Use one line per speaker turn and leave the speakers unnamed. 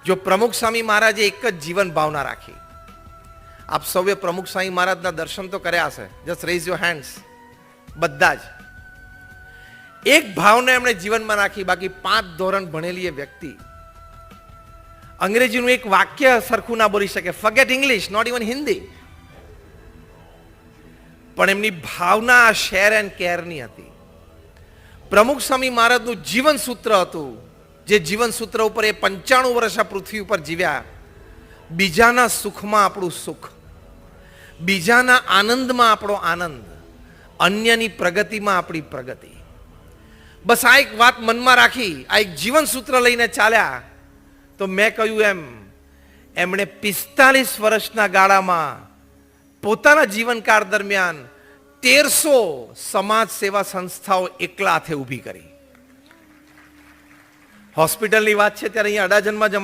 જો પ્રમુખ સ્વામી મહારાજે એક જ જીવન ભાવના રાખી. આપ સૌએ પ્રમુખ સ્વામી મહારાજના દર્શન તો કર્યા હશે. Just rays your hands. બધા જ એક ભાવના એમણે જીવનમાં રાખી. બાકી 5 ધોરણ ભણેલી એ વ્યક્તિ અંગ્રેજીનું એક વાક્ય સરખું ના બોલી શકે. Forget English, not even Hindi. પણ એમની ભાવના શેર એન્ડ કેરની હતી. પ્રમુખ સ્વામી મહારાજનું જીવન સૂત્ર હતું, જે જીવન સૂત્ર ઉપર એ 95 વર્ષ આ પૃથ્વી ઉપર જીવ્યા. બીજાના સુખમાં આપણું સુખ, બીજાના આનંદમાં આપણો આનંદ, અન્યની પ્રગતિમાં આપણી પ્રગતિ. બસ આ એક વાત મનમાં રાખી, આ એક જીવન સૂત્ર લઈને ચાલ્યા. તો મેં કહ્યું એમ, એમણે 45 વર્ષના ગાળામાં પોતાના જીવનકાળ દરમિયાન 1300 સમાજ સેવા સંસ્થાઓ એકલા હાથે ઊભી કરી. હોસ્પિટલની વાત છે ત્યારે અહીંયા અડાજણમાં જ